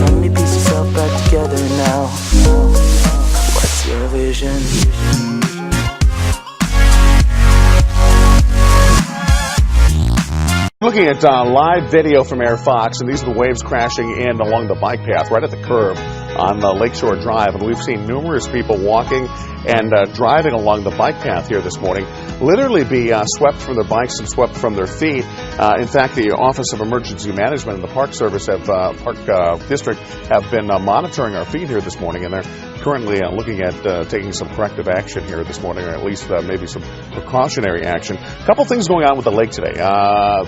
Tell me piece yourself back together now. What's your vision? Looking at live video from Air Fox, and these are the waves crashing in along the bike path right at the curve on Lakeshore Drive, and we've seen numerous people walking and driving along the bike path here this morning literally be swept from their bikes and swept from their feet. In fact, the Office of Emergency Management and the Park Service Park District have been monitoring our feed here this morning, and they're currently looking at taking some corrective action here this morning, or at least maybe some precautionary action. A couple things going on with the lake today.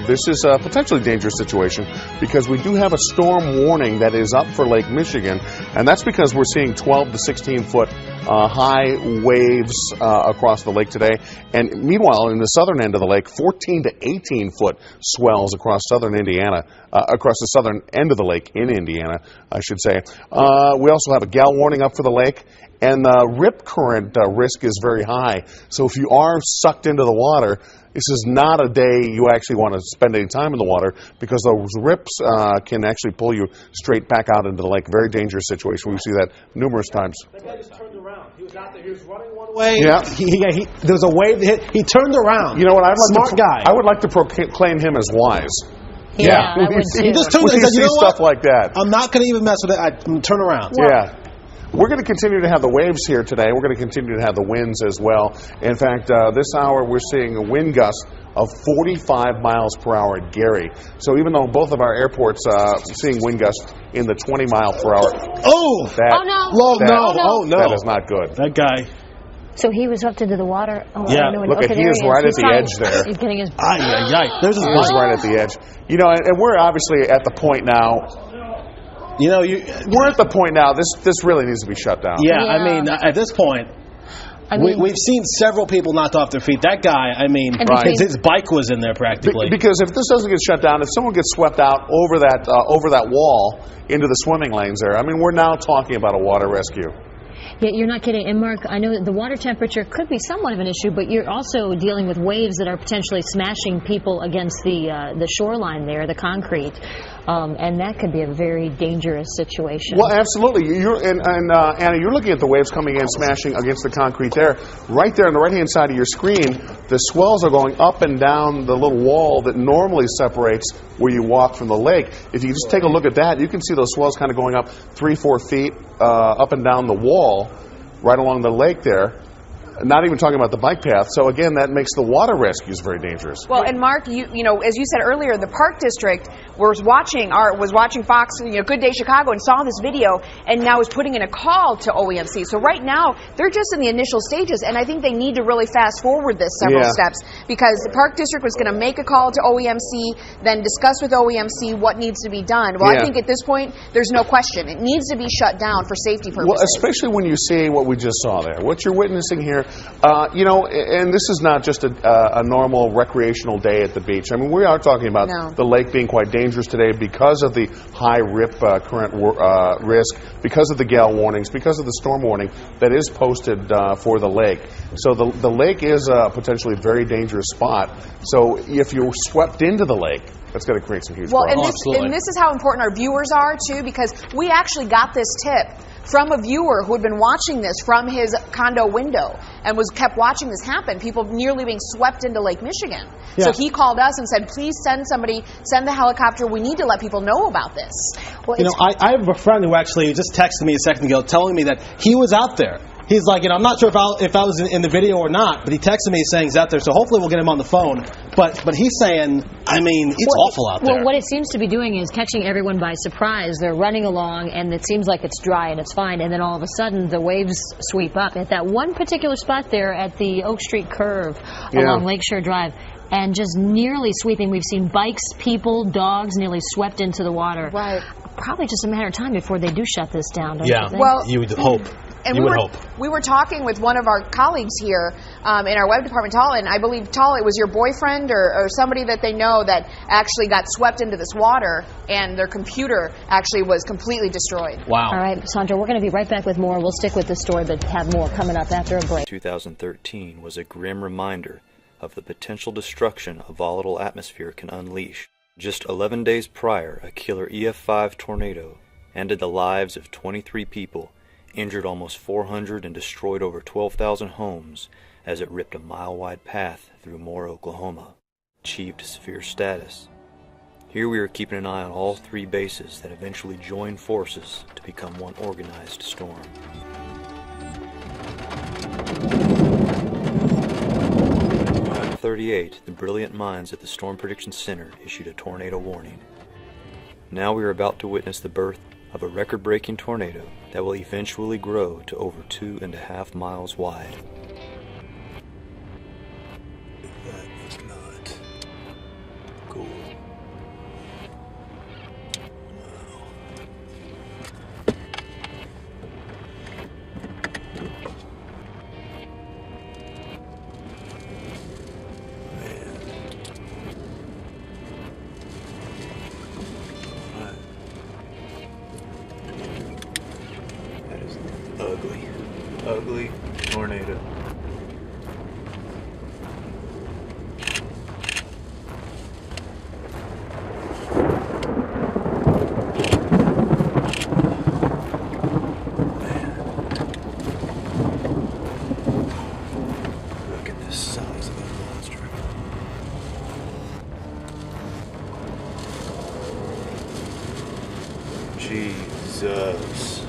This is a potentially dangerous situation because we do have a storm warning that is up for Lake Michigan, and that's because we're seeing 12 to 16 foot high waves across the lake today. And meanwhile, in the southern end of the lake, 14 to 18 foot swells across southern Indiana, across the southern end of the lake in Indiana, I should say. We also have a gale warning up for the lake, and the rip current risk is very high. So if you are sucked into the water, this is not a day you actually want to spend any time in the water, because those rips can actually pull you straight back out into the lake. Very dangerous situation. We see that numerous times. That guy just turned around. He was out there. He was running one way. Yeah. There was a wave that hit. He turned around. You know what? Smart guy. I would like to proclaim him as wise. Yeah, I would too. He just turned when and said, you you see know stuff like that. I'm not going to even mess with it. I'm going to turn around. Yeah. We're going to continue to have the waves here today. We're going to continue to have the winds as well. In fact, this hour we're seeing a wind gust of 45 miles per hour at Gary. So even though both of our airports seeing wind gusts in the 20 mile per hour. Oh! No. That is not good. That guy. So he was hooked into the water. Oh, Yeah. Look at, he is right at the edge there. He's getting his. There's his He is right at the edge. You know, and we're obviously at the point now. You know, we're at the point now. This really needs to be shut down. Yeah, I mean, at this point, we've seen several people knocked off their feet. That guy, I mean, his bike was in there practically. Because if this doesn't get shut down, if someone gets swept out over that wall into the swimming lanes there, I mean, we're now talking about a water rescue. Yeah, you're not kidding. And Mark, I know that the water temperature could be somewhat of an issue, but you're also dealing with waves that are potentially smashing people against the shoreline there, the concrete. And that could be a very dangerous situation. Well, absolutely. Anna, you're looking at the waves coming in, smashing against the concrete there. Right there on the right-hand side of your screen, the swells are going up and down the little wall that normally separates where you walk from the lake. If you just take a look at that, you can see those swells kind of going up 3-4 feet up and down the wall right along the lake there. Not even talking about the bike path. So again, that makes the water rescues very dangerous. Well, and Mark, you know, as you said earlier, the Park District was watching Fox, Good Day Chicago, and saw this video, and now is putting in a call to OEMC. So right now, they're just in the initial stages, and I think they need to really fast forward this several steps, because the Park District was going to make a call to OEMC, then discuss with OEMC what needs to be done. Well, I think at this point, there's no question. It needs to be shut down for safety purposes. Well, especially when you see what we just saw there. What you're witnessing here, and this is not just a normal recreational day at the beach. I mean, we are talking about the lake being quite dangerous today because of the high rip current risk, because of the gale warnings, because of the storm warning that is posted for the lake. So the lake is a potentially very dangerous spot. So if you're swept into the lake, that's going to create some huge problems. And this is how important our viewers are, too, because we actually got this tip from a viewer who had been watching this from his condo window and kept watching this happen, people nearly being swept into Lake Michigan. Yeah. So he called us and said, please send the helicopter. We need to let people know about this. Well, I have a friend who actually just texted me a second ago telling me that he was out there. He's like, I'm not sure if I was in the video or not, but he texted me saying he's out there, so hopefully we'll get him on the phone. But he's saying, I mean, it's awful out there. Well, what it seems to be doing is catching everyone by surprise. They're running along, and it seems like it's dry and it's fine, and then all of a sudden the waves sweep up. At that one particular spot there at the Oak Street curve along Lakeshore Drive, and just nearly sweeping. We've seen bikes, people, dogs nearly swept into the water. Right. Probably just a matter of time before they do shut this down, don't you think? Well, you would hope. And we were talking with one of our colleagues here in our web department, Tala, and I believe, Tala, it was your boyfriend or somebody that they know that actually got swept into this water, and their computer actually was completely destroyed. Wow. All right, Sandra, we're going to be right back with more. We'll stick with this story, but have more coming up after a break. 2013 was a grim reminder of the potential destruction a volatile atmosphere can unleash. Just 11 days prior, a killer EF5 tornado ended the lives of 23 people, injured almost 400, and destroyed over 12,000 homes as it ripped a mile-wide path through Moore, Oklahoma. Achieved severe status. Here we are keeping an eye on all 3 bases that eventually joined forces to become one organized storm. At 38, the brilliant minds at the Storm Prediction Center issued a tornado warning. Now we are about to witness the birth of a record-breaking tornado that will eventually grow to over 2.5 miles wide. That is not cool. Ugly. Ugly tornado. Look at the size of that monster. Jesus.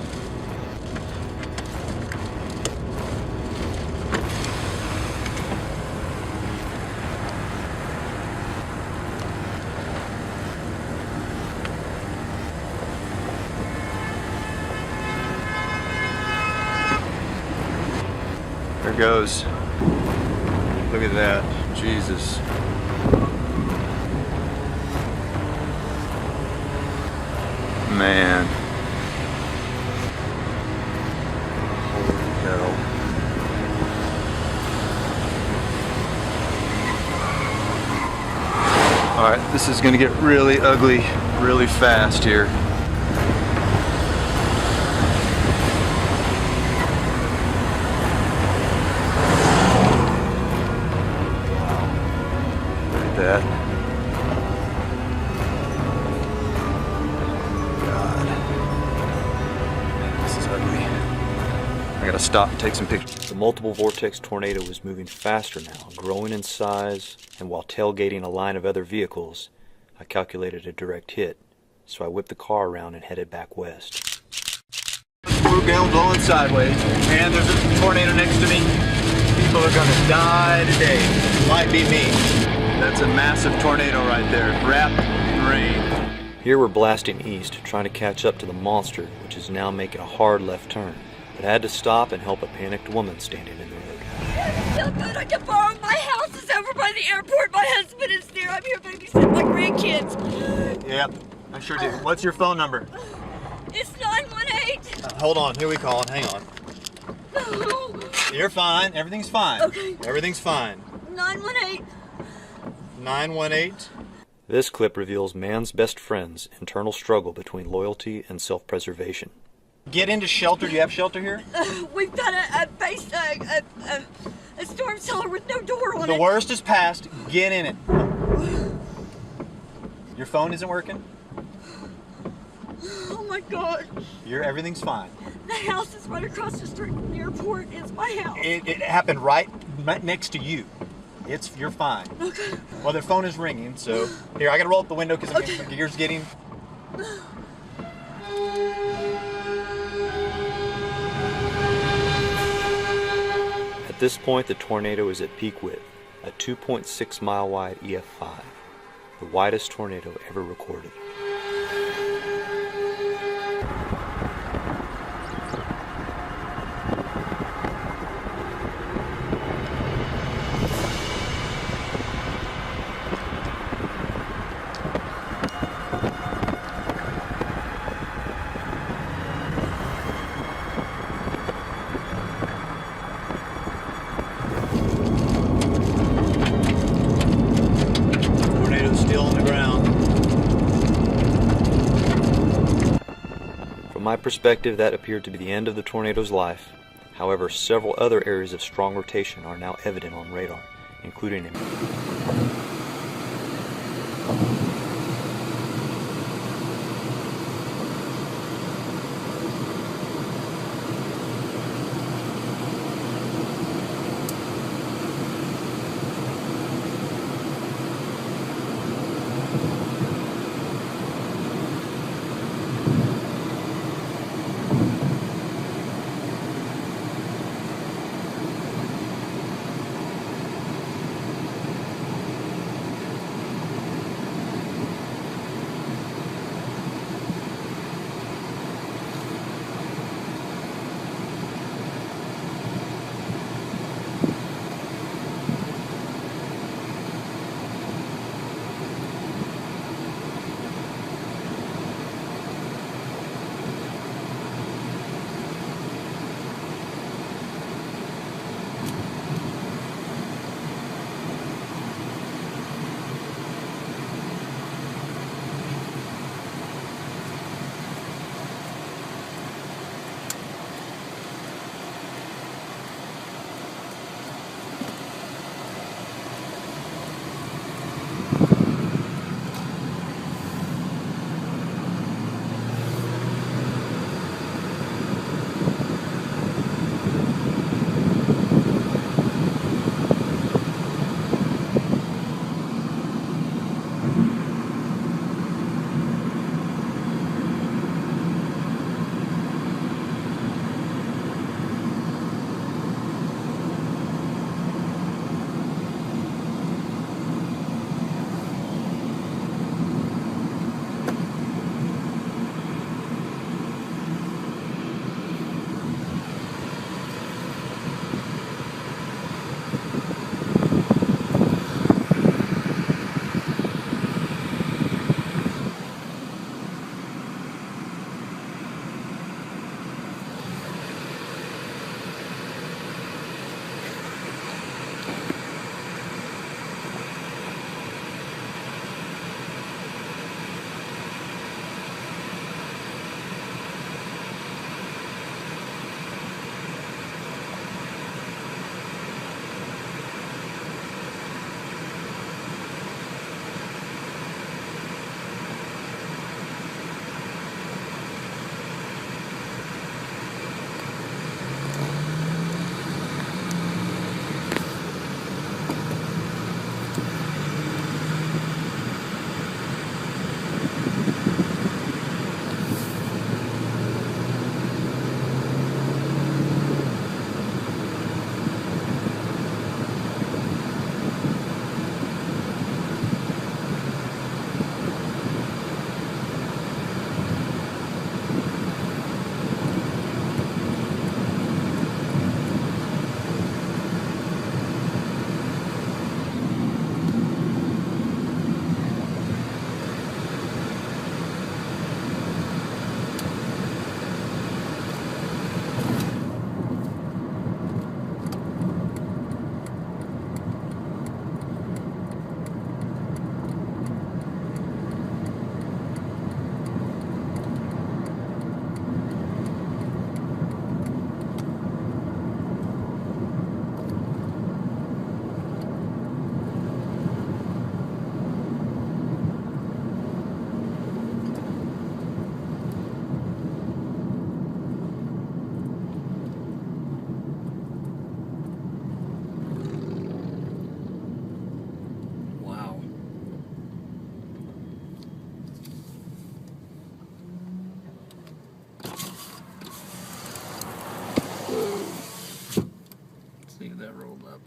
There goes. Look at that. Jesus. Man. Holy cow. Alright, this is gonna get really ugly really fast here. That. God. This is ugly. I gotta stop and take some pictures. The multiple vortex tornado was moving faster now, growing in size, and while tailgating a line of other vehicles, I calculated a direct hit, so I whipped the car around and headed back west. We're blowing sideways, and there's a tornado next to me. People are gonna die today. Might be me. That's a massive tornado right there. Rapid rain. Here we're blasting east, trying to catch up to the monster, which is now making a hard left turn, but had to stop and help a panicked woman standing in the road. So good I can borrow. My house is over by the airport. My husband is there. I'm here babysitting my grandkids. Yep, I sure do. What's your phone number? It's 918. Hold on, who are we calling? Hang on. You're fine. Everything's fine. Okay. Everything's fine. 918. 918. This clip reveals man's best friend's internal struggle between loyalty and self-preservation. Get into shelter. Do you have shelter here? We've got a storm cellar with no door on The it. worst is past. Get in it. Your phone isn't working? Oh my God. Everything's fine. The house is right across the street from the airport. It's my house. It happened right next to you. You're fine. Okay. Well, their phone is ringing, so here I gotta roll up the window because Okay. the gear's getting. At this point, the tornado is at peak width, a 2.6 mile wide EF5, the widest tornado ever recorded. Tornado's still on the ground. From my perspective, that appeared to be the end of the tornado's life. However, several other areas of strong rotation are now evident on radar, including up.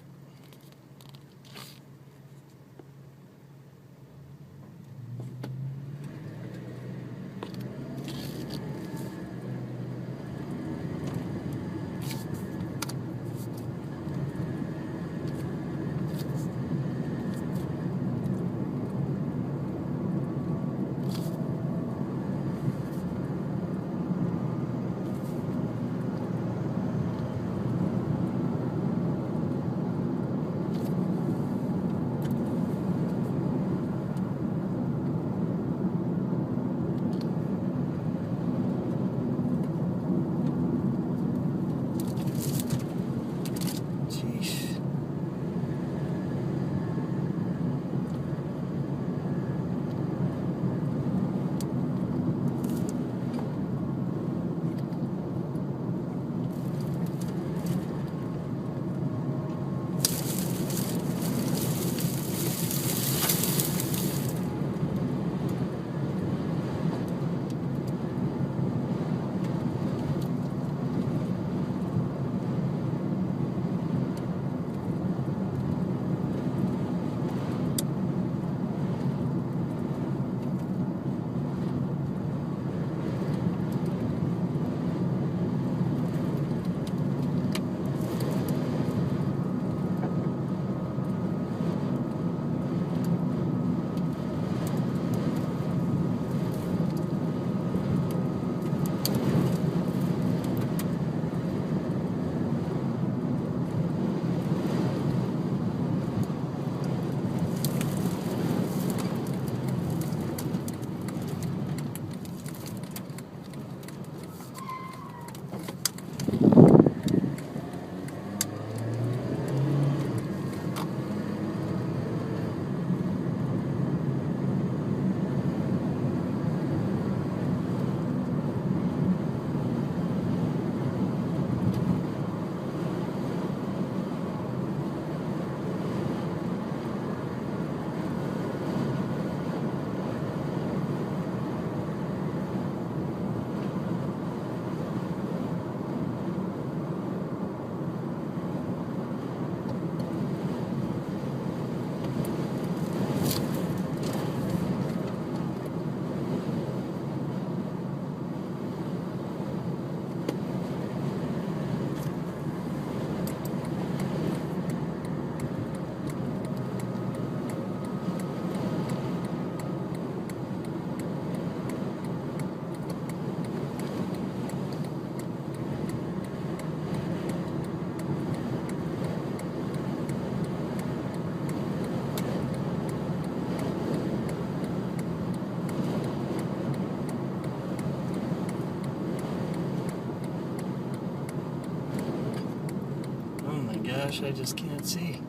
Gosh, I just can't see.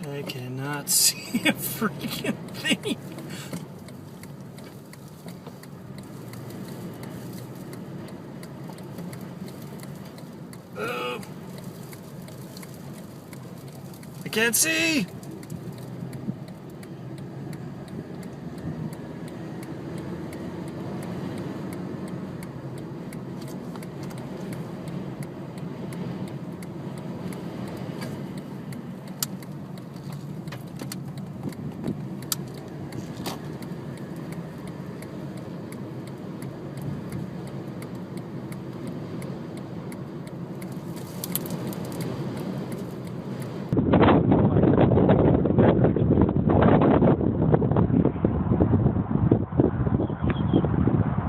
I cannot see a freaking thing. Oh. I can't see.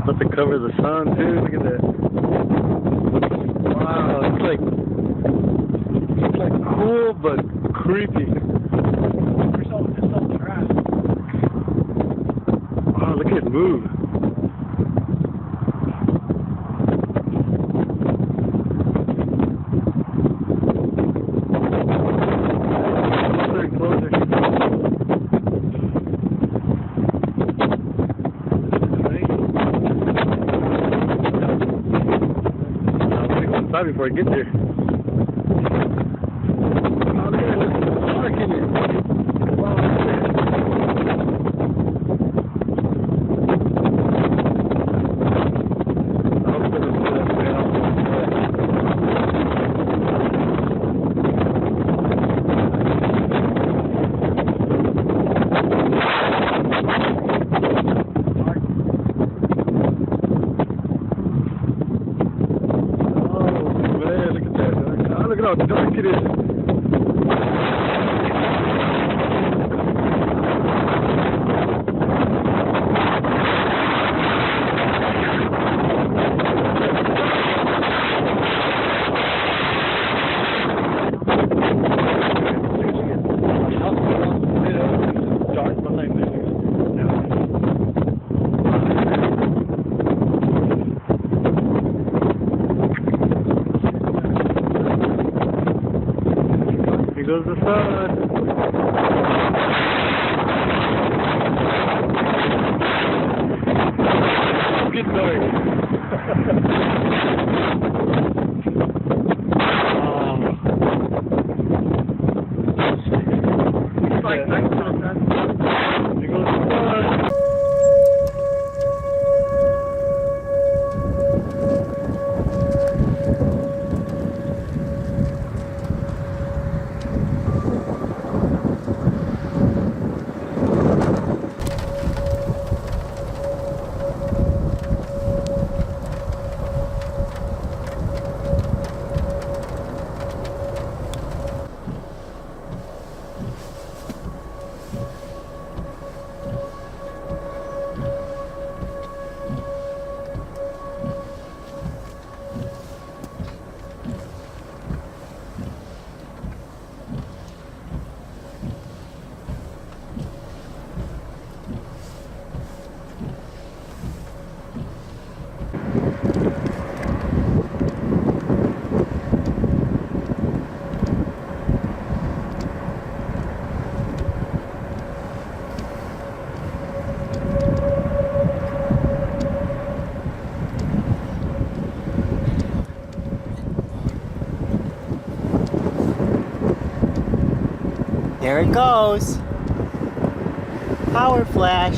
Let to cover the sun too. Look at that. Wow, it's like cool but creepy. Wow, look at it move. Closer and closer. Before I get there. Oh, look at it. There's a shark in it. Wow, look at that. Get dark. There it goes. Power flash.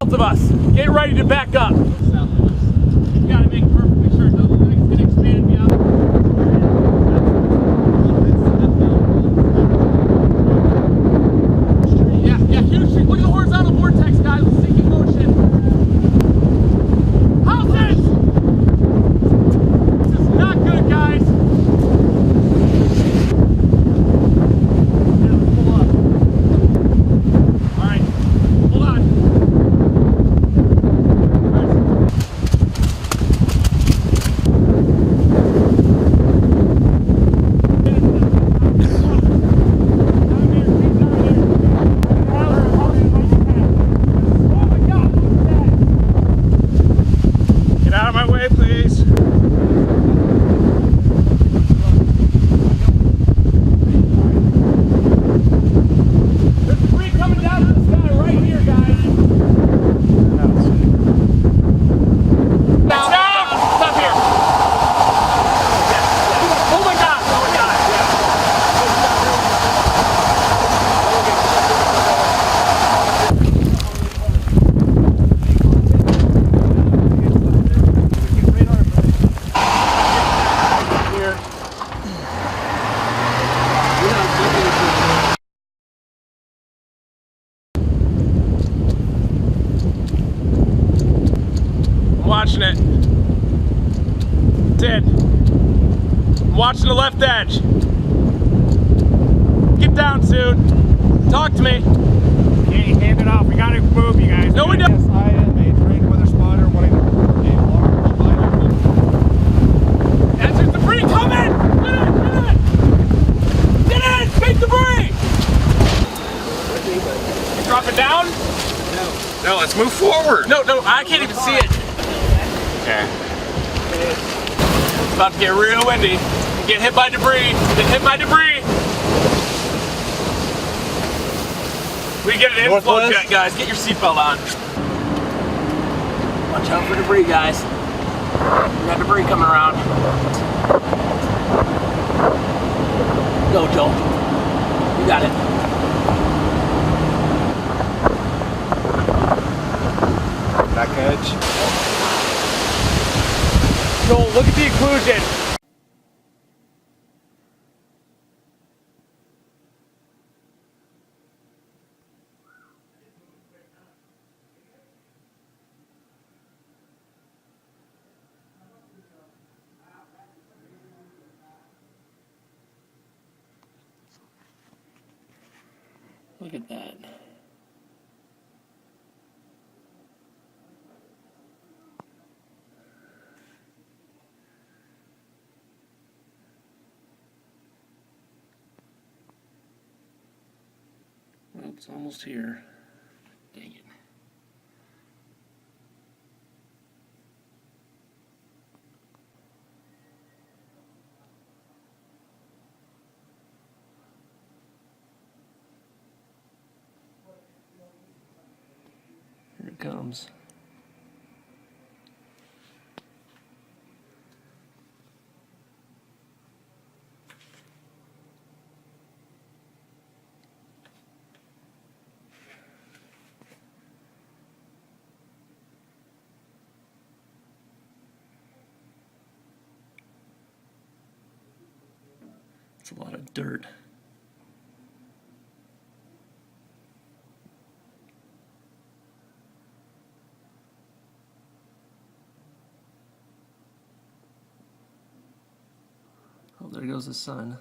Of us, get ready to back up. You gotta make perfectly sure the leg's gonna expand beyond. Yeah, huge. Look at the horizontal vortex, guys. Sinking motion. Houses! This is not good, guys. Yeah, let's pull up. All right, hold on. watching the left edge. Get down soon. Talk to me. Okay, hand it off. We gotta move, you guys. No, we don't. Yes, I am a trained weather spotter wanting to report a large spider. That's debris coming! Get in! Big debris! Drop it down? No, let's move forward. No, I can't even see it. Okay. It's about to get real windy. Get hit by debris. Get hit by debris. We get an inflow jet, guys. Get your seatbelt on. Watch out for debris, guys. We got debris coming around. Go, Joel. You got it. Back edge. Joel, look at the occlusion. Look at that. Well, it's almost here. Dang it. Here it comes. It's a lot of dirt. Oh, there goes the sun.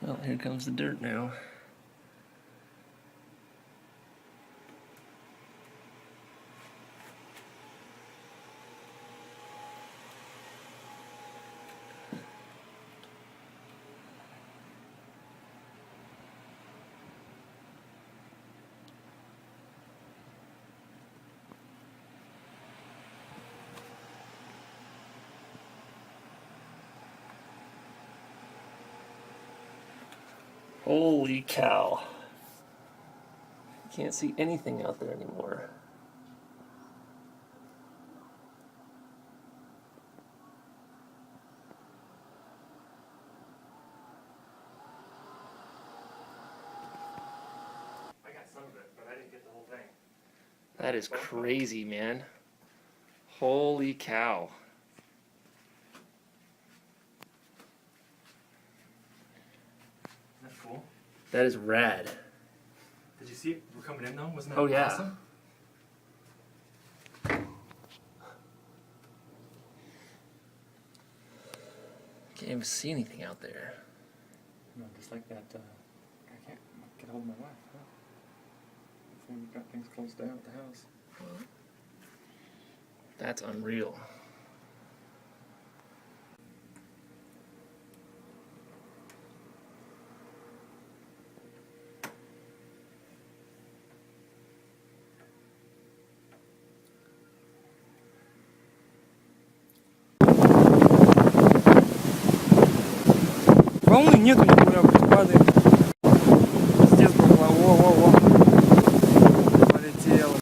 Well, here comes the dirt now. Holy cow. You can't see anything out there anymore. I got some of it, but I didn't get the whole thing. That is crazy, man. Holy cow. Isn't that cool? That is rad. Did you see it? We're coming in though? Wasn't that Oh, yeah. awesome? Can't even see anything out there. No, just like that, I can't get hold of my wife, huh? Hopefully we've got things closed down at the house. That's unreal. Волны нету никуда, падает. Здесь была, во-во-во. Полетела.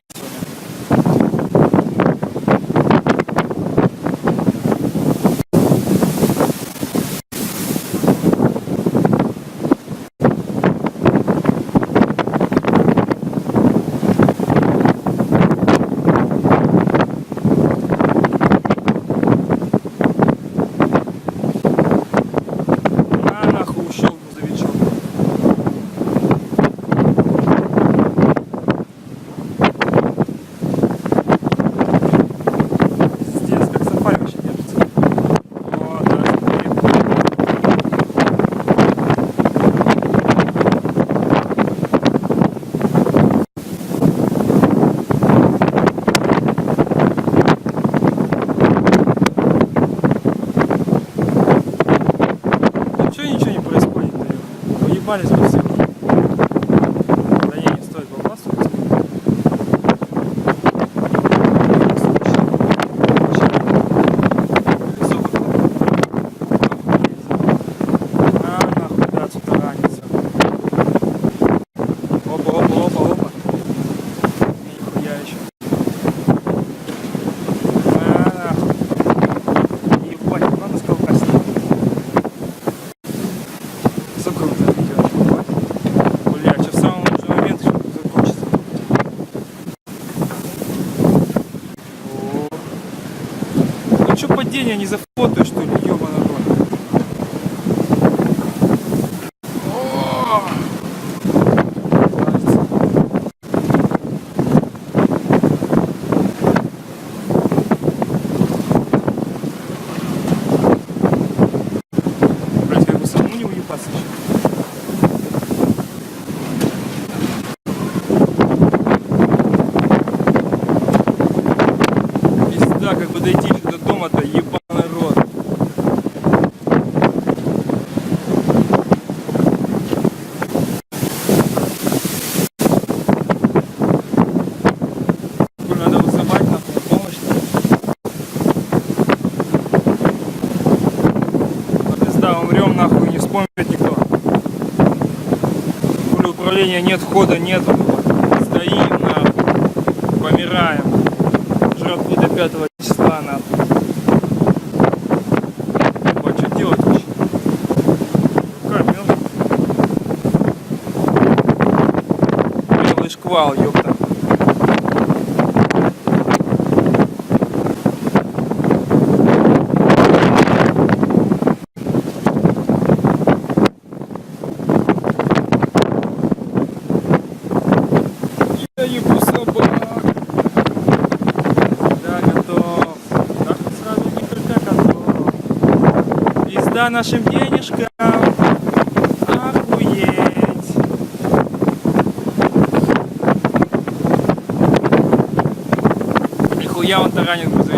заебались бы все. Да не стоит побрасываться. А, нахуй, да, отсюда ранится. Опа. Нихуя еще. А, нахуй. Ебать, надо сколько снимать. Все круто видео. Бля, сейчас в самом лучший момент еще закончится. О. Ну что, падение не зафотаешь, что ли, ёбаный рот? О! Блять, как бы самому не уебаться еще. Пизда, как бы дойти до дома-то, ебаный рот. Надо вызывать нахуй помощь. А пизда, умрем нахуй, не вспомнит никто. Пуля управления нет, хода нету. Стоим нахуй, помираем. Жратву до 5 числа нахуй. Ебать, что делать вообще? Рука мёртвая. Белый шквал, ёпта. Я ебу собак. Да, готов. Так вот сразу никогда готов. Пизда нашим денежкам. Охуеть. Нихуя он таранит грузовик.